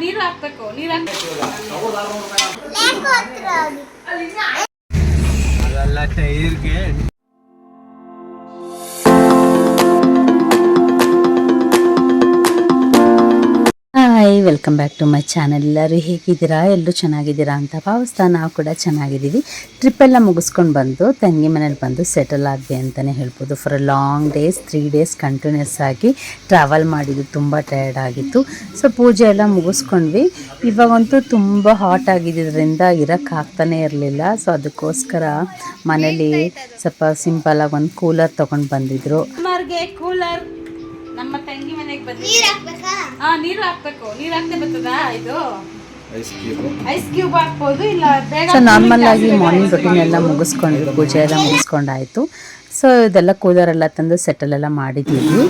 ನೀರು ಹಾಕ್ಬೇಕು ಅದೆಲ್ಲ ಟೈರ್ಗೆ hi, welcome back to my channel. ಎಲ್ಲರೂ ಹೇಗಿದ್ದೀರಾ? ಎಲ್ಲರೂ ಚೆನ್ನಾಗಿದ್ದೀರಾ ಅಂತ ಭಾವಿಸ್ತಾ ನಾವು ಕೂಡ ಚೆನ್ನಾಗಿದ್ದೀವಿ. ಟ್ರಿಪ್ಪೆಲ್ಲ ಮುಗಿಸ್ಕೊಂಡು ಬಂದು ತಂಗಿ ಮನೇಲಿ ಬಂದು ಸೆಟಲ್ ಆಗಿದೆ ಅಂತಲೇ ಹೇಳ್ಬೋದು. For a long days 3 days continues ಆಗಿ ಟ್ರಾವೆಲ್ ಮಾಡಿದ್ದು, ತುಂಬ ಟಯರ್ಡ್ ಆಗಿತ್ತು. ಸೊ ಪೂಜೆ ಎಲ್ಲ ಮುಗಿಸ್ಕೊಂಡ್ವಿ. ಇವಾಗಂತೂ ತುಂಬ ಹಾಟ್ ಆಗಿದ್ದರಿಂದ ಇರೋಕ್ಕಾಗ್ತಾನೆ ಇರಲಿಲ್ಲ. ಸೊ ಅದಕ್ಕೋಸ್ಕರ ಮನೇಲಿ ಸ್ವಲ್ಪ ಸಿಂಪಲಾಗಿ ಒಂದು ಕೂಲರ್ ತೊಗೊಂಡು ಬಂದಿದ್ರು. ಕೂಲರ್ ನಮ್ಮ ತಂಗಿ ಮನೆಗೆ ಬಂದು ನೀರು ಹಾಕ್ಬೇಕು. ನೀರು ಹಾಕ್ತೆ ಬರ್ತದಾ? ಇದು ಐಸ್ ಕ್ಯೂಬ್ ಹಾಕ್ಬೋದು, ಇಲ್ಲ ಬೇಗ. ಸೊ ನಾರ್ಮಲ್ ಆಗಿ ಮಾರ್ನಿಂಗ್ ರೊಟೀನ್ ಎಲ್ಲ ಮುಗಿಸ್ಕೊಂಡ್ವಿ, ಪೂಜೆ ಎಲ್ಲ ಮುಗಿಸ್ಕೊಂಡಾಯ್ತು. ಸೊ ಇದೆಲ್ಲ ಕೂಲರ್ ಎಲ್ಲ ತಂದು ಸೆಟಲ್ ಎಲ್ಲ ಮಾಡಿದ್ದೀವಿ.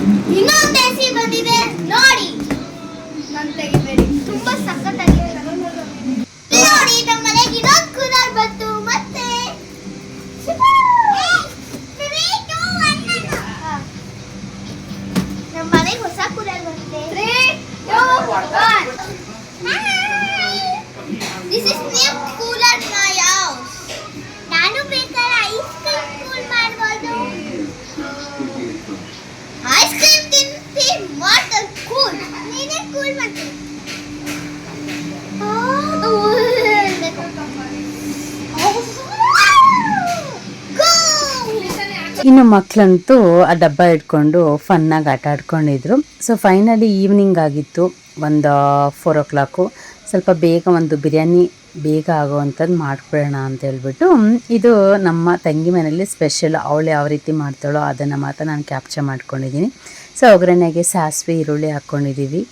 This is new cooler in my house. ನಾನು ಬೇಕಾದ್ರೆ ಐಸ್ ಕ್ರೀಮ್ ಕೂಲ್ ಮಾಡಬಹುದು. ಐಸ್ ಕ್ರೀಮ್ ತಿಂತಿ ವಾಟರ್ ಕೂಲ್. ನೀನೇ ಕೂಲ್ ಮಾಡ್ತೀನಿ. ಇನ್ನು ಮಕ್ಕಳಂತೂ ಆ ಡಬ್ಬ ಇಟ್ಕೊಂಡು ಫನ್ನಾಗಿ ಆಟ ಆಡ್ಕೊಂಡಿದ್ರು. ಸೊ ಫೈನಲಿ ಈವ್ನಿಂಗ್ ಆಗಿತ್ತು, ಒಂದು 4 o'clock. ಸ್ವಲ್ಪ ಬೇಗ ಒಂದು ಬಿರಿಯಾನಿ ಬೇಗ ಆಗೋವಂಥದ್ದು ಮಾಡಿಬಿಡೋಣ ಅಂತ ಹೇಳ್ಬಿಟ್ಟು, ಇದು ನಮ್ಮ ತಂಗಿ ಮನೆಯಲ್ಲಿ ಸ್ಪೆಷಲ್. ಅವಳು ಯಾವ ರೀತಿ ಮಾಡ್ತಾಳೋ ಅದನ್ನು ಮಾತ್ರ ನಾನು ಕ್ಯಾಪ್ಚರ್ ಮಾಡ್ಕೊಂಡಿದ್ದೀನಿ. ಸೊ ಒಗ್ಗರಣೆಗೆ ಸಾಸಿವೆ ಈರುಳ್ಳಿ ಹಾಕ್ಕೊಂಡಿದ್ದೀವಿ.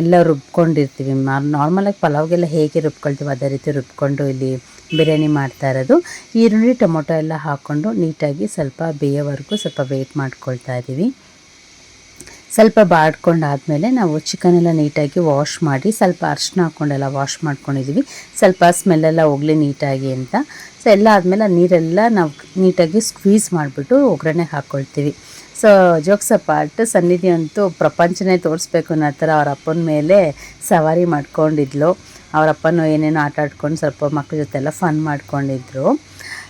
ಎಲ್ಲ ರುಬ್ಕೊಂಡಿರ್ತೀವಿ. ನಾರ್ಮಲಾಗಿ ಪಲಾವ್ಗೆಲ್ಲ ಹೇಗೆ ರುಬ್ಕೊಳ್ತೀವಿ ಅದೇ ರೀತಿ ರುಬ್ಕೊಂಡು ಇಲ್ಲಿ ಬಿರಿಯಾನಿ ಮಾಡ್ತಾ ಇರೋದು. ಈರುಳ್ಳಿ ಟೊಮೊಟೊ ಎಲ್ಲ ಹಾಕ್ಕೊಂಡು ನೀಟಾಗಿ ಸ್ವಲ್ಪ ಬೇಯೋವರೆಗೂ ಸ್ವಲ್ಪ ವೆಯ್ಟ್ ಮಾಡ್ಕೊಳ್ತಾ ಇದ್ದೀವಿ. ಸ್ವಲ್ಪ ಬಾಡ್ಕೊಂಡಾದಮೇಲೆ ನಾವು ಚಿಕನೆಲ್ಲ ನೀಟಾಗಿ ವಾಶ್ ಮಾಡಿ ಸ್ವಲ್ಪ ಅರಿಶಿನ ಹಾಕ್ಕೊಂಡೆಲ್ಲ ವಾಶ್ ಮಾಡ್ಕೊಂಡಿದ್ದೀವಿ, ಸ್ವಲ್ಪ ಸ್ಮೆಲ್ಲೆಲ್ಲ ಹೋಗಲಿ ನೀಟಾಗಿ ಅಂತ. ಸೊ ಎಲ್ಲ ಆದಮೇಲೆ ನೀರೆಲ್ಲ ನಾವು ನೀಟಾಗಿ ಸ್ಕ್ವೀಸ್ ಮಾಡಿಬಿಟ್ಟು ಒಗ್ಗರಣೆ ಹಾಕ್ಕೊಳ್ತೀವಿ. ಸೊ ಜೋಕ್ಸ್ ಅಪಾರ್ಟ್, ಸನ್ನಿಧಿ ಅಂತೂ ಪ್ರಪಂಚನೇ ತೋರಿಸ್ಬೇಕು ಅನ್ನೋ ಥರ ಅವ್ರ ಅಪ್ಪನ ಮೇಲೆ ಸವಾರಿ ಮಾಡ್ಕೊಂಡಿದ್ಲು. ಅವ್ರ ಅಪ್ಪನೂ ಏನೇನೋ ಆಟ ಆಡ್ಕೊಂಡು ಸ್ವಲ್ಪ ಮಕ್ಳ ಜೊತೆ ಎಲ್ಲ ಫನ್ ಮಾಡ್ಕೊಂಡಿದ್ರು.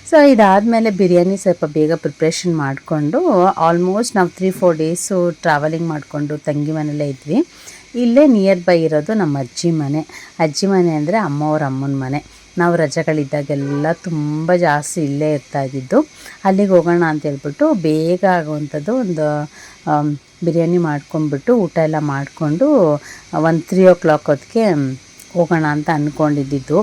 ಸೊ ಇದಾದಮೇಲೆ ಬಿರಿಯಾನಿ ಸ್ವಲ್ಪ ಬೇಗ ಪ್ರಿಪ್ರೇಷನ್ ಮಾಡಿಕೊಂಡು, ಆಲ್ಮೋಸ್ಟ್ ನಾವು 3-4 days ಟ್ರಾವೆಲಿಂಗ್ ಮಾಡಿಕೊಂಡು ತಂಗಿ ಮನೆಯಲ್ಲೇ ಇದ್ವಿ. ಇಲ್ಲೇ ನಿಯರ್ ಬೈ ಇರೋದು ನಮ್ಮ ಅಜ್ಜಿ ಮನೆ. ಅಜ್ಜಿ ಮನೆ ಅಂದರೆ ಅಮ್ಮವ್ರ ಅಮ್ಮನ ಮನೆ. ನಾವು ರಜೆಗಳಿದ್ದಾಗೆಲ್ಲ ತುಂಬ ಜಾಸ್ತಿ ಇಲ್ಲೇ ಇರ್ತಾಯಿದ್ದು. ಅಲ್ಲಿಗೆ ಹೋಗೋಣ ಅಂತ ಹೇಳ್ಬಿಟ್ಟು ಬೇಗ ಆಗುವಂಥದ್ದು ಒಂದು ಬಿರಿಯಾನಿ ಮಾಡ್ಕೊಂಡ್ಬಿಟ್ಟು ಊಟ ಎಲ್ಲ ಮಾಡಿಕೊಂಡು 3 o'clock ಹೊತ್ತಿಗೆ ಹೋಗೋಣ ಅಂತ ಅಂದ್ಕೊಂಡಿದ್ದು.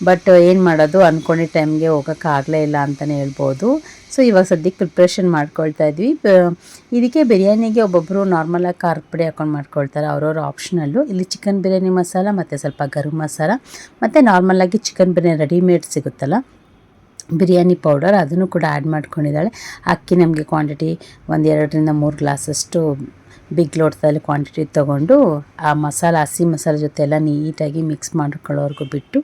ಬಟ್ ಏನು ಮಾಡೋದು, ಅಂದ್ಕೊಂಡಿದ್ದ ಟೈಮ್ಗೆ ಹೋಗೋಕ್ಕಾಗಲೇ ಇಲ್ಲ ಅಂತಲೇ ಹೇಳ್ಬೋದು. ಸೊ ಇವಾಗ ಸದ್ಯಕ್ಕೆ ಪ್ರಿಪ್ರೇಷನ್ ಮಾಡ್ಕೊಳ್ತಾ ಇದ್ವಿ. ಇದಕ್ಕೆ ಬಿರಿಯಾನಿಗೆ ಒಬ್ಬೊಬ್ಬರು ನಾರ್ಮಲಾಗಿ ಖಾರದ ಪುಡಿ ಹಾಕ್ಕೊಂಡು ಮಾಡ್ಕೊಳ್ತಾರೆ, ಅವ್ರವ್ರ ಆಪ್ಷನಲ್ಲು. ಇಲ್ಲಿ ಚಿಕನ್ ಬಿರಿಯಾನಿ ಮಸಾಲ ಮತ್ತು ಸ್ವಲ್ಪ ಗರಂ ಮಸಾಲ ಮತ್ತು ನಾರ್ಮಲಾಗಿ ಚಿಕನ್ ಬಿರಿಯಾನಿ ರೆಡಿಮೇಡ್ ಸಿಗುತ್ತಲ್ಲ ಬಿರಿಯಾನಿ ಪೌಡರ್, ಅದನ್ನು ಕೂಡ ಆ್ಯಡ್ ಮಾಡ್ಕೊಂಡಿದ್ದಾಳೆ. ಅಕ್ಕಿ ನಮಗೆ ಕ್ವಾಂಟಿಟಿ 2-3 ಗ್ಲಾಸಷ್ಟು ಬಿಗ್ ಲೋಟದಲ್ಲಿ ಕ್ವಾಂಟಿಟಿ ತೊಗೊಂಡು ಆ ಮಸಾಲ, ಹಸಿ ಮಸಾಲ ಜೊತೆ ಎಲ್ಲ ನೀಟಾಗಿ ಮಿಕ್ಸ್ ಮಾಡ್ಕೊಳ್ಳೋವರೆಗೂ ಬಿಟ್ಟು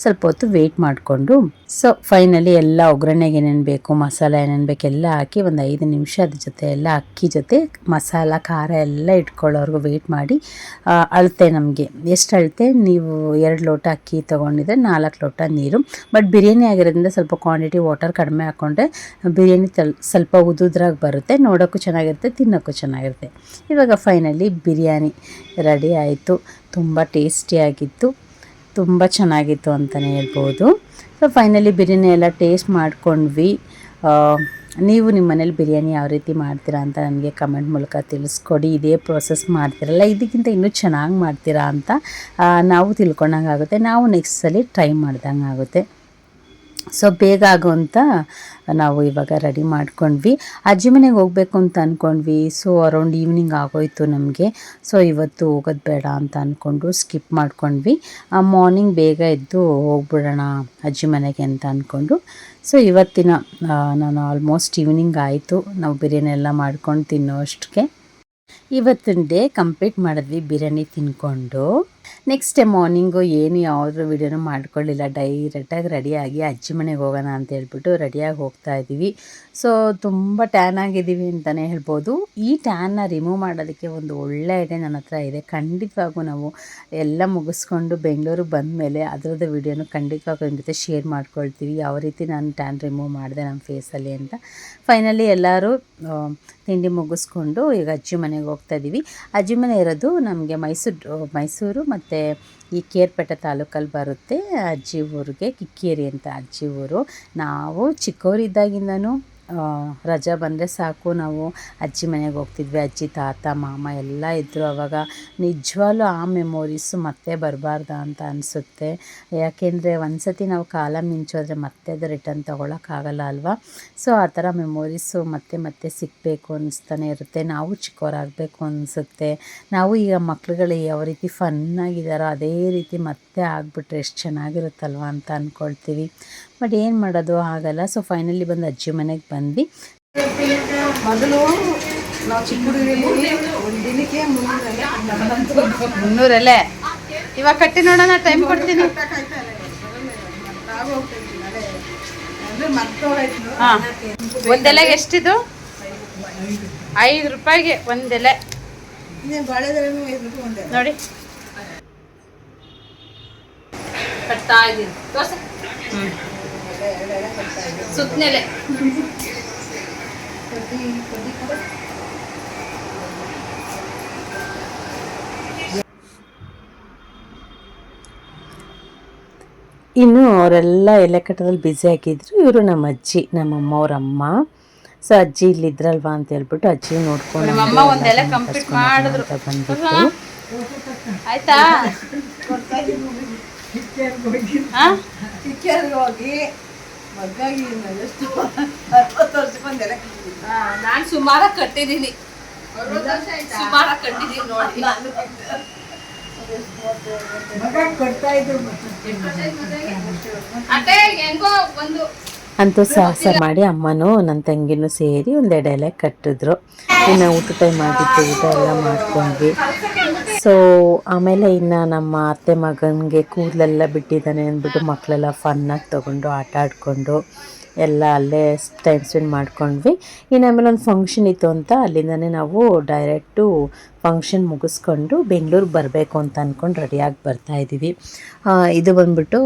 ಸ್ವಲ್ಪ ಹೊತ್ತು ವೆಯ್ಟ್ ಮಾಡಿಕೊಂಡು, ಸೊ ಫೈನಲಿ ಎಲ್ಲ ಒಗ್ಗರಣೆಗೆ ಏನೇನು ಬೇಕು, ಮಸಾಲ ಏನೇನು ಬೇಕು ಎಲ್ಲ ಹಾಕಿ ಒಂದು 5 ನಿಮಿಷ ಅದ್ರ ಜೊತೆ ಎಲ್ಲ ಅಕ್ಕಿ ಜೊತೆ ಮಸಾಲ ಖಾರ ಎಲ್ಲ ಇಟ್ಕೊಳ್ಳೋವರೆಗೂ ವೆಯ್ಟ್ ಮಾಡಿ. ಅಳತೆ ನಮಗೆ ಎಷ್ಟು ಅಳತೆ, ನೀವು 2 ಲೋಟ ಅಕ್ಕಿ ತೊಗೊಂಡಿದ್ರೆ 4 ಲೋಟ ನೀರು. ಬಟ್ ಬಿರಿಯಾನಿ ಆಗಿರೋದ್ರಿಂದ ಸ್ವಲ್ಪ ಕ್ವಾಂಟಿಟಿ ವಾಟರ್ ಕಡಿಮೆ ಹಾಕ್ಕೊಂಡ್ರೆ ಬಿರಿಯಾನಿ ಸ್ವಲ್ಪ ಉದುದ್ರಾಗಿ ಬರುತ್ತೆ, ನೋಡೋಕ್ಕೂ ಚೆನ್ನಾಗಿರುತ್ತೆ, ತಿನ್ನೋಕ್ಕೂ ಚೆನ್ನಾಗಿರುತ್ತೆ. ಇವಾಗ ಫೈನಲಿ ಬಿರಿಯಾನಿ ರೆಡಿ ಆಯಿತು. ತುಂಬ ಟೇಸ್ಟಿಯಾಗಿತ್ತು, ತುಂಬ ಚೆನ್ನಾಗಿತ್ತು ಅಂತಲೇ ಹೇಳ್ಬೋದು. ಸೊ ಫೈನಲಿ ಬಿರಿಯಾನಿ ಎಲ್ಲ ಟೇಸ್ಟ್ ಮಾಡ್ಕೊಂಡ್ವಿ. ನೀವು ನಿಮ್ಮ ಮನೇಲಿ ಬಿರಿಯಾನಿ ಯಾವ ರೀತಿ ಮಾಡ್ತೀರಾ ಅಂತ ನನಗೆ ಕಮೆಂಟ್ ಮೂಲಕ ತಿಳಿಸ್ಕೊಡಿ. ಇದೇ ಪ್ರೋಸೆಸ್ ಮಾಡ್ತೀರಲ್ಲ, ಇದಕ್ಕಿಂತ ಇನ್ನೂ ಚೆನ್ನಾಗಿ ಮಾಡ್ತೀರಾ ಅಂತ ನಾವು ತಿಳ್ಕೊಂಡಂಗೆ ಆಗುತ್ತೆ, ನಾವು ನೆಕ್ಸ್ಟ್ ಸಲ ಟ್ರೈ ಮಾಡ್ದಂಗೆ ಆಗುತ್ತೆ. ಸೊ ಬೇಗ ಆಗೋಂಥ ನಾವು ಇವಾಗ ರೆಡಿ ಮಾಡ್ಕೊಂಡ್ವಿ. ಅಜ್ಜಿ ಮನೆಗೆ ಹೋಗಬೇಕು ಅಂತ ಅಂದ್ಕೊಂಡ್ವಿ. ಸೊ ಅರೌಂಡ್ ಈವ್ನಿಂಗ್ ಆಗೋಯ್ತು ನಮಗೆ. ಸೊ ಇವತ್ತು ಹೋಗೋದು ಬೇಡ ಅಂತ ಅಂದ್ಕೊಂಡು ಸ್ಕಿಪ್ ಮಾಡ್ಕೊಂಡ್ವಿ. ಮಾರ್ನಿಂಗ್ ಬೇಗ ಎದ್ದು ಹೋಗ್ಬಿಡೋಣ ಅಜ್ಜಿ ಮನೆಗೆ ಅಂತ ಅಂದ್ಕೊಂಡು. ಸೊ ಇವತ್ತಿನ ನಾನು ಆಲ್ಮೋಸ್ಟ್ ಈವ್ನಿಂಗ್ ಆಯಿತು, ನಾವು ಬಿರಿಯಾನಿ ಎಲ್ಲ ಮಾಡ್ಕೊಂಡು ತಿನ್ನೋ ಅಷ್ಟಕ್ಕೆ ಇವತ್ತಿನ ಡೇ ಕಂಪ್ಲೀಟ್ ಮಾಡಿದ್ವಿ ಬಿರಿಯಾನಿ ತಿನ್ಕೊಂಡು. ನೆಕ್ಸ್ಟ್ ಡೇ ಮಾರ್ನಿಂಗು ಏನು ಯಾವುದ್ರ ವೀಡಿಯೋನೂ ಮಾಡ್ಕೊಳ್ಳಿಲ್ಲ, ಡೈರೆಕ್ಟಾಗಿ ರೆಡಿಯಾಗಿ ಅಜ್ಜಿ ಮನೆಗೆ ಹೋಗೋಣ ಅಂತ ಹೇಳ್ಬಿಟ್ಟು ರೆಡಿಯಾಗಿ ಹೋಗ್ತಾ ಇದ್ದೀವಿ. ಸೊ ತುಂಬ ಟ್ಯಾನ್ ಆಗಿದ್ದೀವಿ ಅಂತಲೇ ಹೇಳ್ಬೋದು. ಈ ಟ್ಯಾನ್ನ ರಿಮೂವ್ ಮಾಡೋದಕ್ಕೆ ಒಂದು ಒಳ್ಳೆ ಐಡಿಯಾ ನನ್ನ ಹತ್ರ ಇದೆ. ಖಂಡಿತವಾಗೂ ನಾವು ಎಲ್ಲ ಮುಗಿಸ್ಕೊಂಡು ಬೆಂಗಳೂರಿಗೆ ಬಂದಮೇಲೆ ಅದರದ್ದು ವೀಡಿಯೋನು ಖಂಡಿತವಾಗೂ ನಿಮ್ಮ ಜೊತೆ ಶೇರ್ ಮಾಡ್ಕೊಳ್ತೀವಿ, ಯಾವ ರೀತಿ ನಾನು ಟ್ಯಾನ್ ರಿಮೂವ್ ಮಾಡಿದೆ ನಮ್ಮ ಫೇಸಲ್ಲಿ ಅಂತ. ಫೈನಲಿ ಎಲ್ಲರೂ ತಿಂಡಿ ಮುಗಿಸ್ಕೊಂಡು ಈಗ ಅಜ್ಜಿ ಮನೆಗೆ ಹೋಗ್ತಾ ಇದ್ದೀವಿ. ಅಜ್ಜಿ ಮನೆ ಇರೋದು ನಮಗೆ ಮೈಸೂರು ಮತ್ತು ಈ ಕೇರ್ಪೇಟೆ ತಾಲೂಕಲ್ಲಿ ಬರುತ್ತೆ. ಅಜ್ಜಿ ಊರಿಗೆ ಕಿಕ್ಕೇರಿ ಅಂತ ಅಜ್ಜಿ ಊರು. ನಾವು ಚಿಕ್ಕವರಿದ್ದಾಗಿಂದನೂ ರಜಾ ಬಂದರೆ ಸಾಕು ನಾವು ಅಜ್ಜಿ ಮನೆಗೆ ಹೋಗ್ತಿದ್ವಿ. ಅಜ್ಜಿ, ತಾತ, ಮಾಮ ಎಲ್ಲ ಇದ್ದರು. ಆವಾಗ ನಿಜವಾಗ್ಲೂ ಆ ಮೆಮೊರೀಸು ಮತ್ತೆ ಬರಬಾರ್ದ ಅಂತ ಅನಿಸುತ್ತೆ. ಯಾಕೆಂದರೆ ಒಂದು ಸತಿ ನಾವು ಕಾಲ ಮಿಂಚೋದ್ರೆ ಮತ್ತೆ ಅದು ರಿಟರ್ನ್ ತೊಗೊಳಕ್ಕಾಗಲ್ಲ ಅಲ್ವಾ. ಸೊ ಆ ಥರ ಮೆಮೊರೀಸು ಮತ್ತೆ ಸಿಗಬೇಕು ಅನ್ನಿಸ್ತಾನೆ ಇರುತ್ತೆ. ನಾವು ಚಿಕ್ಕವರಾಗಬೇಕು ಅನಿಸುತ್ತೆ. ನಾವು ಈಗ ಮಕ್ಳುಗಳು ಯಾವ ರೀತಿ ಫನ್ನಾಗಿದ್ದಾರೋ ಅದೇ ರೀತಿ ಮತ್ತೆ ಆಗಿಬಿಟ್ರೆ ಎಷ್ಟು ಚೆನ್ನಾಗಿರುತ್ತಲ್ವ ಅಂತ ಅಂದ್ಕೊಳ್ತೀವಿ. ಬಟ್ ಏನು ಮಾಡೋದು, ಆಗಲ್ಲ. ಸೊ ಫೈನಲಿ ಬಂದು ಅಜ್ಜಿ ಮನೆಗೆ ಬಂದು ಮೊದಲು ನಾವು ಚಿಕ್ಕ ಹುಡುಗರಲ್ಲಿ ಒಂದು ದಿನಕ್ಕೆ 300 ಎಲೆ ಇವಾಗ ಕಟ್ಟಿ ನೋಡೋಣ, ಟೈಮ್ ಕೊಡ್ತೀನಿ. ಹಾಂ, ಒಂದೆಲೆಗೆ ಎಷ್ಟಿದು? 5 ರೂಪಾಯಿಗೆ ಒಂದೆಲೆ ನೋಡಿ. ಕಟ್ತಾ ಇದ್ದೀನಿ, ಸುತ್ತನೆಲೆ ಇನ್ನು ಅವರೆಲ್ಲ ಎಲೆ ಕಟ್ಟೋದ್ರಲ್ಲಿ ಬ್ಯುಸಿ ಆಗಿದ್ರು. ಇವರು ನಮ್ಮ ಅಜ್ಜಿ, ನಮ್ಮಮ್ಮ ಅವ್ರ ಅಮ್ಮ. ಸೊ ಅಜ್ಜಿ ಇಲ್ಲಿದ್ರಲ್ವಾ ಅಂತ ಹೇಳ್ಬಿಟ್ಟು ಅಜ್ಜಿ ನೋಡ್ಕೊಂಡು ಬಂದ್ಬಿಟ್ಟು ಆಯ್ತಾ. ನಾನು ಸುಮಾರಾಗಿ ಕಟ್ಟಿದ್ದೀನಿ ನೋಡಿ. ಅಂತೂ ಸಾಹಸ ಮಾಡಿ ಅಮ್ಮನೂ ನನ್ನ ತಂಗಿನೂ ಸೇರಿ ಒಂದೆರಡು ಎಲೆ ಕಟ್ಟಿದ್ರು. ಇನ್ನು ಊಟ ಟೈಮ್ ಆಗಿತ್ತು, ಊಟ ಎಲ್ಲ ಮಾಡ್ಕೊಂಡ್ವಿ. ಸೊ ಆಮೇಲೆ ಇನ್ನು ನಮ್ಮ ಅತ್ತೆ ಮಗನಿಗೆ ಕೂದಲೆಲ್ಲ ಬಿಟ್ಟಿದ್ದಾನೆ ಅಂದ್ಬಿಟ್ಟು ಮಕ್ಕಳೆಲ್ಲ ಫನ್ನಾಗಿ ತೊಗೊಂಡು ಆಟ ಆಡಿಕೊಂಡು ಎಲ್ಲ ಅಲ್ಲೇ ಟೈಮ್ ಸ್ಪೆಂಡ್ ಮಾಡ್ಕೊಂಡ್ವಿ. ಇನ್ನು ಆಮೇಲೆ ಒಂದು ಫಂಕ್ಷನ್ ಇತ್ತು ಅಂತ ಅಲ್ಲಿಂದನೇ ನಾವು ಡೈರೆಕ್ಟು ಫಂಕ್ಷನ್ ಮುಗಿಸ್ಕೊಂಡು ಬೆಂಗಳೂರಿಗೆ ಬರಬೇಕು ಅಂತ ಅಂದ್ಕೊಂಡು ರೆಡಿಯಾಗಿ ಬರ್ತಾಯಿದ್ದೀವಿ. ಇದು ಬಂದ್ಬಿಟ್ಟು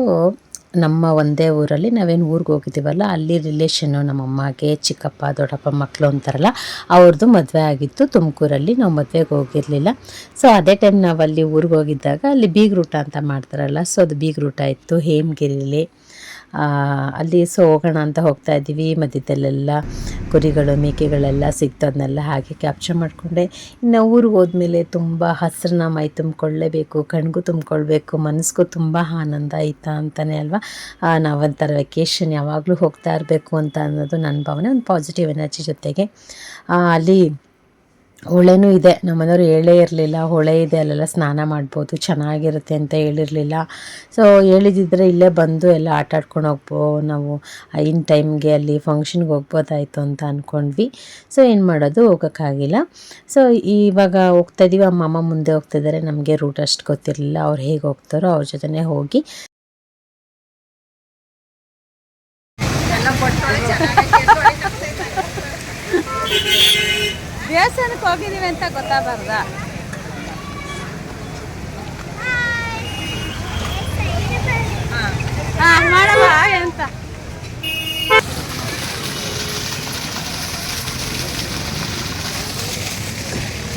ನಮ್ಮ ಒಂದೇ ಊರಲ್ಲಿ ನಾವೇನು ಊರಿಗೆ ಹೋಗಿದ್ದೀವಲ್ಲ ಅಲ್ಲಿ ರಿಲೇಷನ್ನು ನಮ್ಮಮ್ಮಗೆ ಚಿಕ್ಕಪ್ಪ ದೊಡ್ಡಪ್ಪ ಮಕ್ಕಳು ಅಂತಾರಲ್ಲ ಅವ್ರದ್ದು ಮದುವೆ ಆಗಿತ್ತು ತುಮಕೂರಲ್ಲಿ. ನಾವು ಮದುವೆಗೆ ಹೋಗಿರಲಿಲ್ಲ. ಸೊ ಅದೇ ಟೈಮ್ ನಾವು ಅಲ್ಲಿ ಊರಿಗೆ ಹೋಗಿದ್ದಾಗ ಅಲ್ಲಿ ಬೀಗ್ರೂಟ ಅಂತ ಮಾಡ್ತಾರಲ್ಲ, ಸೊ ಅದು ಬೀಗ್ರೂಟ ಇತ್ತು ಹೇಮಗಿರಿಲಿ ಅಲ್ಲಿ. ಸೊ ಹೋಗೋಣ ಅಂತ ಹೋಗ್ತಾ ಇದ್ದೀವಿ. ಮಧ್ಯದಲ್ಲೆಲ್ಲ ಕುರಿಗಳು ಮೇಕೆಗಳೆಲ್ಲ ಸಿಕ್ತು, ಅದನ್ನೆಲ್ಲ ಹಾಗೆ ಕ್ಯಾಪ್ಚರ್ ಮಾಡಿಕೊಂಡೆ. ಇನ್ನು ಊರಿಗೆ ಹೋದ್ಮೇಲೆ ತುಂಬ ಹಸಿರನ್ನ ಮೈ ತುಂಬಿಕೊಳ್ಳೇಬೇಕು, ಕಣ್ಗೂ ತುಂಬಿಕೊಳ್ಬೇಕು, ಮನಸ್ಸಿಗೂ ತುಂಬ ಆನಂದ ಆಯಿತಾ ಅಂತಲೇ ಅಲ್ವಾ. ನಾವೊಂಥರ ವೆಕೇಷನ್ ಯಾವಾಗಲೂ ಹೋಗ್ತಾ ಇರಬೇಕು ಅಂತ ಅನ್ನೋದು ನನ್ನ ಭಾವನೆ. ಒಂದು ಪಾಸಿಟಿವ್ ಎನರ್ಜಿ ಜೊತೆಗೆ ಅಲ್ಲಿ ಹೊಳೆನೂ ಇದೆ. ನಮ್ಮ ಮನೆಯವರು ಹೇಳೇ ಇರಲಿಲ್ಲ ಹೊಳೆ ಇದೆ ಅಲ್ಲೆಲ್ಲ ಸ್ನಾನ ಮಾಡ್ಬೋದು ಚೆನ್ನಾಗಿರುತ್ತೆ ಅಂತ ಹೇಳಿರಲಿಲ್ಲ. ಸೊ ಹೇಳಿದಿದ್ರೆ ಇಲ್ಲೇ ಬಂದು ಎಲ್ಲ ಆಟ ಆಡ್ಕೊಂಡು ನಾವು ಇನ್ ಟೈಮ್ಗೆ ಅಲ್ಲಿ ಫಂಕ್ಷನ್ಗೆ ಹೋಗ್ಬೋದಾಯಿತು ಅಂತ ಅಂದ್ಕೊಂಡ್ವಿ. ಸೊ ಏನು ಮಾಡೋದು, ಹೋಗೋಕ್ಕಾಗಿಲ್ಲ. ಸೊ ಇವಾಗ ಹೋಗ್ತಾಯಿದ್ದೀವಿ. ಅಮ್ಮ ಮುಂದೆ ಹೋಗ್ತಿದ್ದಾರೆ. ನಮಗೆ ರೂಟ್ ಅಷ್ಟು ಗೊತ್ತಿರಲಿಲ್ಲ. ಅವ್ರು ಹೇಗೆ ಹೋಗ್ತಾರೋ ಅವ್ರ ಜೊತೆನೇ ಹೋಗಿ ದೇವಸ್ಥಾನಕ್ಕೆ ಹೋಗಿದ್ದೀವಿ ಅಂತ ಗೊತ್ತಾಗಬಾರ್ದ. ಮಾಡವ ಅಂತ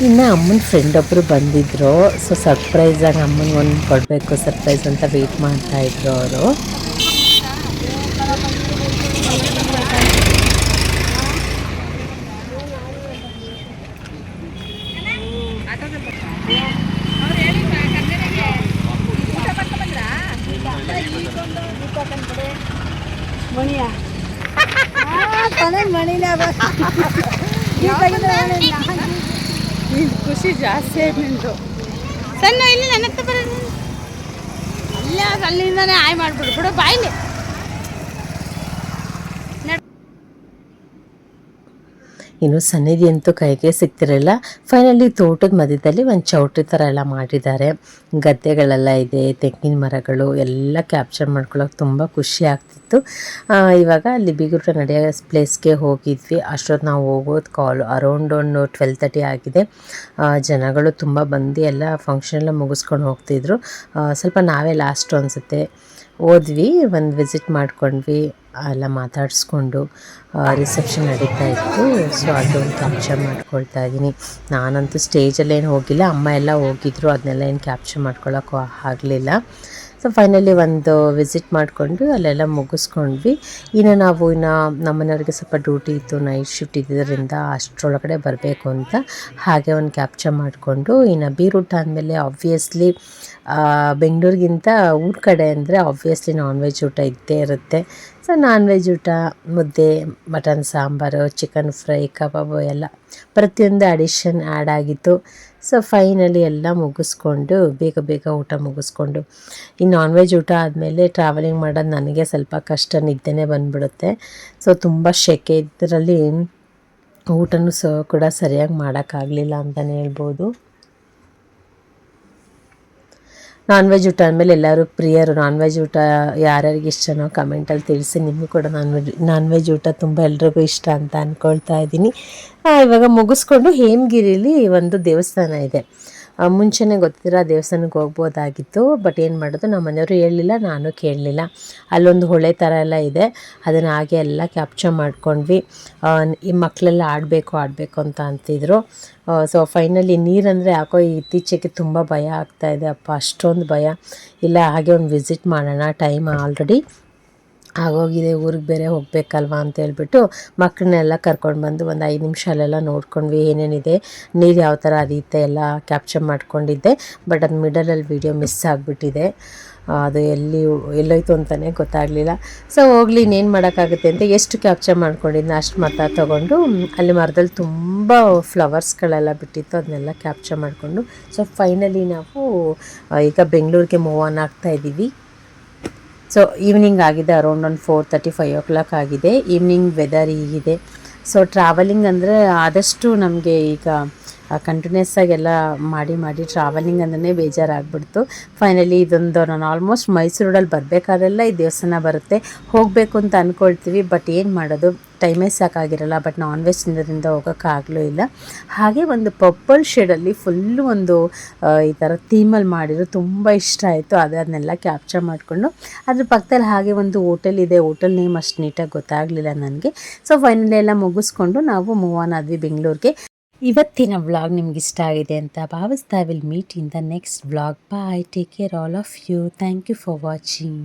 ಇನ್ನು ಅಮ್ಮನ ಫ್ರೆಂಡ್ ಒಬ್ಬರು ಬಂದಿದ್ದರು. ಸೊ ಸರ್ಪ್ರೈಸಾಗಿ ಅಮ್ಮನಿಗೆ ಒಂದು ಕೊಡಬೇಕು ಸರ್ಪ್ರೈಸ್ ಅಂತ ವೆಯ್ಟ್ ಮಾಡ್ತಾಯಿದ್ರು ಅವರು. ಖುಷಿ ಜಾಸ್ತಿ ಆಯ್ತು ನಿಂದು. ಸಣ್ಣ ಇಲ್ಲಿ ನನ್ನ ಹತ್ರ ಬರೋದು ಅಲ್ಲೇ ಅಲ್ಲಿಂದಾನೆ ಆಯ್ ಮಾಡಿಬಿಡು ಬಿಡು ಬಾಯ್ಲಿ. ಇನ್ನು ಸನ್ನಿಧಿ ಅಂತೂ ಕೈಗೆ ಸಿಗ್ತಿರಲಿಲ್ಲ. ಫೈನಲಿ ತೋಟದ ಮಧ್ಯದಲ್ಲಿ ಒಂದು ಚೌಟ್ರಿ ಥರ ಎಲ್ಲ ಮಾಡಿದ್ದಾರೆ. ಗದ್ದೆಗಳೆಲ್ಲ ಇದೆ, ತೆಂಗಿನ ಮರಗಳು ಎಲ್ಲ ಕ್ಯಾಪ್ಚರ್ ಮಾಡ್ಕೊಳ್ಳೋಕೆ ತುಂಬ ಖುಷಿ ಆಗ್ತಿತ್ತು. ಇವಾಗ ಅಲ್ಲಿ ಬೀಗೂರು ನಡೆಯೋ ಪ್ಲೇಸ್ಗೆ ಹೋಗಿದ್ವಿ. ಅಷ್ಟೊತ್ತು ನಾವು ಹೋಗೋದು ಅರೌಂಡ್ ಒಂದು 12:30 ಆಗಿದೆ. ಜನಗಳು ತುಂಬ ಬಂದು ಎಲ್ಲ ಫಂಕ್ಷನ್ ಎಲ್ಲ ಮುಗಿಸ್ಕೊಂಡು ಹೋಗ್ತಿದ್ರು. ಸ್ವಲ್ಪ ನಾವೇ ಲಾಸ್ಟು ಅನಿಸುತ್ತೆ ಹೋದ್ವಿ, ಒಂದು ವಿಸಿಟ್ ಮಾಡ್ಕೊಂಡ್ವಿ, ಎಲ್ಲ ಮಾತಾಡಿಸ್ಕೊಂಡು ರಿಸೆಪ್ಷನ್ ನಡೀತಾ ಇತ್ತು. ಸೊ ಅದೊಂದು ಕ್ಯಾಪ್ಚರ್ ಮಾಡ್ಕೊಳ್ತಾ ಇದ್ದೀನಿ. ನಾನಂತೂ ಸ್ಟೇಜಲ್ಲೇನು ಹೋಗಿಲ್ಲ, ಅಮ್ಮ ಎಲ್ಲ ಹೋಗಿದ್ರು, ಅದನ್ನೆಲ್ಲ ಏನು ಕ್ಯಾಪ್ಚರ್ ಮಾಡ್ಕೊಳ್ಳೋಕ್ಕೂ ಆಗಲಿಲ್ಲ. ಸೊ ಫೈನಲಿ ಒಂದು ವಿಸಿಟ್ ಮಾಡಿಕೊಂಡು ಅಲ್ಲೆಲ್ಲ ಮುಗಿಸ್ಕೊಂಡ್ವಿ. ಇನ್ನು ನಮ್ಮನೆಯವ್ರಿಗೆ ಸ್ವಲ್ಪ ಡ್ಯೂಟಿ ಇತ್ತು, ನೈಟ್ ಶಿಫ್ಟ್ ಇದ್ದಿದ್ದರಿಂದ ಅಷ್ಟರೊಳಗಡೆ ಬರಬೇಕು ಅಂತ ಹಾಗೆ ಒಂದು ಕ್ಯಾಪ್ಚರ್ ಮಾಡಿಕೊಂಡು ಇನ್ನು ಬೀರೂಟ ಆದಮೇಲೆ ಆಬ್ವಿಯಸ್ಲಿ ಬೆಂಗಳೂರಿಗಿಂತ ಊರ ಕಡೆ ಅಂದರೆ ಆಬ್ವಿಯಸ್ಲಿ ನಾನ್ ವೆಜ್ ಊಟ ಇದ್ದೇ ಇರುತ್ತೆ. ಸೊ ನಾನ್ ವೆಜ್ ಊಟ ಮುದ್ದೆ, ಮಟನ್ ಸಾಂಬಾರು, ಚಿಕನ್ ಫ್ರೈ, ಕಬಾಬು ಎಲ್ಲ ಪ್ರತಿಯೊಂದು ಅಡಿಷನ್ ಆ್ಯಡ್ ಆಗಿತ್ತು. ಸೊ ಫೈನಲಿ ಎಲ್ಲ ಮುಗಿಸ್ಕೊಂಡು ಬೇಗ ಊಟ ಮುಗಿಸ್ಕೊಂಡು ಈ ನಾನ್ ವೆಜ್ ಊಟ ಆದಮೇಲೆ ಟ್ರಾವೆಲಿಂಗ್ ಮಾಡೋದು ನನಗೆ ಸ್ವಲ್ಪ ಕಷ್ಟ, ನಿದ್ದೆನೇ ಬಂದುಬಿಡುತ್ತೆ. ಸೊ ತುಂಬ ಸೆಕೆ ಇದರಲ್ಲಿ ಊಟನೂ ಕೂಡ ಸರಿಯಾಗಿ ಮಾಡೋಕ್ಕಾಗಲಿಲ್ಲ ಅಂತಲೇ ಹೇಳ್ಬೋದು. ನಾನ್ ವೆಜ್ ಊಟ ಅಂದಮೇಲೆ ಎಲ್ಲರೂ ಪ್ರಿಯರು. ನಾನ್ ವೆಜ್ ಊಟ ಯಾರ್ಯಾರಿಗೆ ಇಷ್ಟನೋ ಕಮೆಂಟಲ್ಲಿ ತಿಳಿಸಿ. ನಿಮಗೂ ಕೂಡ ನಾನ್ ವೆಜ್ ಊಟ ತುಂಬ ಎಲ್ರಿಗೂ ಇಷ್ಟ ಅಂತ ಅಂದ್ಕೊಳ್ತಾ ಇದ್ದೀನಿ. ಇವಾಗ ಮುಗಿಸ್ಕೊಂಡು ಹೇಮಗಿರಿಲಿ ಒಂದು ದೇವಸ್ಥಾನ ಇದೆ. ಮುಂಚೆನೇ ಗೊತ್ತಿರೋ ಆ ದೇವಸ್ಥಾನಕ್ಕೆ ಹೋಗ್ಬೋದಾಗಿತ್ತು. ಬಟ್ ಏನು ಮಾಡೋದು, ನಮ್ಮ ಮನೆಯವರು ಹೇಳಲಿಲ್ಲ, ನಾನು ಕೇಳಲಿಲ್ಲ. ಅಲ್ಲೊಂದು ಹೊಳೆ ಥರ ಎಲ್ಲ ಇದೆ, ಅದನ್ನು ಹಾಗೆ ಎಲ್ಲ ಕ್ಯಾಪ್ಚರ್ ಮಾಡ್ಕೊಂಡ್ವಿ. ಈ ಮಕ್ಕಳೆಲ್ಲ ಆಡಬೇಕು ಅಂತ ಅಂತಿದ್ರು. ಸೊ ಫೈನಲಿ ನೀರಂದರೆ ಯಾಕೋ ಇತ್ತೀಚೆಗೆ ತುಂಬ ಭಯ ಆಗ್ತಾಯಿದೆ ಅಪ್ಪ, ಅಷ್ಟೊಂದು ಭಯ ಇಲ್ಲ. ಹಾಗೆ ಒಂದು ವಿಸಿಟ್ ಮಾಡೋಣ, ಟೈಮ್ ಆಲ್ರೆಡಿ ಆಗೋಗಿದೆ, ಊರಿಗೆ ಬೇರೆ ಹೋಗಬೇಕಲ್ವ ಅಂತ ಹೇಳ್ಬಿಟ್ಟು ಮಕ್ಕಳನ್ನೆಲ್ಲ ಕರ್ಕೊಂಡು ಬಂದು ಒಂದು 5 ನಿಮಿಷ ಅಲ್ಲೆಲ್ಲ ನೋಡ್ಕೊಂಡ್ವಿ. ಏನೇನಿದೆ, ನೀರು ಯಾವ ಥರ ಹರಿಯುತ್ತೆ ಎಲ್ಲ ಕ್ಯಾಪ್ಚರ್ ಮಾಡ್ಕೊಂಡಿದ್ದೆ. ಬಟ್ ಅದು ಮಿಡಲಲ್ಲಿ ವೀಡಿಯೋ ಮಿಸ್ ಆಗಿಬಿಟ್ಟಿದೆ, ಅದು ಎಲ್ಲೋಯ್ತು ಅಂತಲೇ ಗೊತ್ತಾಗಲಿಲ್ಲ. ಸೊ ಹೋಗಲಿ, ಇನ್ನೇನು ಮಾಡೋಕ್ಕಾಗುತ್ತೆ ಅಂತ ಎಷ್ಟು ಕ್ಯಾಪ್ಚರ್ ಮಾಡ್ಕೊಂಡಿದ್ದೆ ಅಷ್ಟು ಮಾತ್ರ ತೊಗೊಂಡು ಅಲ್ಲಿ ಮರದಲ್ಲಿ ತುಂಬ ಫ್ಲವರ್ಸ್ಗಳೆಲ್ಲ ಬಿಟ್ಟಿತ್ತು, ಅದನ್ನೆಲ್ಲ ಕ್ಯಾಪ್ಚರ್ ಮಾಡಿಕೊಂಡು ಸೊ ಫೈನಲಿ ನಾವು ಈಗ ಬೆಂಗಳೂರಿಗೆ ಮೂವ್ ಆನ್ ಆಗ್ತಾಯಿದ್ದೀವಿ. ಸೊ ಈವ್ನಿಂಗ್ ಆಗಿದೆ, ಅರೌಂಡ್ ಒಂದು 4:30 5 o'clock ಆಗಿದೆ. ಈವ್ನಿಂಗ್ ವೆದರ್ ಹೀಗಿದೆ. ಸೊ ಟ್ರಾವೆಲಿಂಗ್ ಅಂದರೆ ಆದಷ್ಟು ನಮಗೆ ಈಗ ಕಂಟಿನ್ಯೂಸ್ ಆಗೆಲ್ಲ ಮಾಡಿ ಟ್ರಾವೆಲಿಂಗ್ ಅಂದ್ರೆ ಬೇಜಾರಾಗ್ಬಿಡ್ತು. ಫೈನಲಿ ಇದೊಂದು ನಾನು ಆಲ್ಮೋಸ್ಟ್ ಮೈಸೂರು ರೋಡಲ್ಲಿ ಬರಬೇಕಾದ್ರೆಲ್ಲ ಈ ದೇವಸ್ಥಾನ ಬರುತ್ತೆ, ಹೋಗಬೇಕು ಅಂತ ಅಂದ್ಕೊಳ್ತೀವಿ. ಬಟ್ ಏನು ಮಾಡೋದು, ಟೈಮೇ ಸಾಕಾಗಿರಲ್ಲ. ಬಟ್ ನಾನ್ ವೆಜ್ ತಿನ್ನೋದ್ರಿಂದ ಹೋಗೋಕ್ಕಾಗಲೂ ಇಲ್ಲ. ಹಾಗೆ ಒಂದು ಪರ್ಪಲ್ ಶೇಡಲ್ಲಿ ಫುಲ್ಲು ಒಂದು ಈ ಥರ ಥೀಮಲ್ಲಿ ಮಾಡಿದ್ರು, ತುಂಬ ಇಷ್ಟ ಆಯಿತು. ಅದನ್ನೆಲ್ಲ ಕ್ಯಾಪ್ಚರ್ ಮಾಡಿಕೊಂಡು ಅದ್ರ ಪಕ್ಕದಲ್ಲಿ ಹಾಗೆ ಒಂದು ಹೋಟೆಲ್ ಇದೆ, ಹೋಟೆಲ್ ನೇಮ್ ಅಷ್ಟು ನೀಟಾಗಿ ಗೊತ್ತಾಗಲಿಲ್ಲ ನನಗೆ. ಸೊ ಫೈನಲಿ ಎಲ್ಲ ಮುಗಿಸ್ಕೊಂಡು ನಾವು ಮೂವ್ ಆನ್ ಆದ್ವಿ ಬೆಂಗಳೂರಿಗೆ. ಇವತ್ತಿನ ವ್ಲಾಗ್ ನಿಮ್ಗೆ ಇಷ್ಟ ಆಗಿದೆ ಅಂತ ಭಾವಿಸ್ತಾ. Will meet in the next vlog. Bye, take care all of you. Thank you for watching.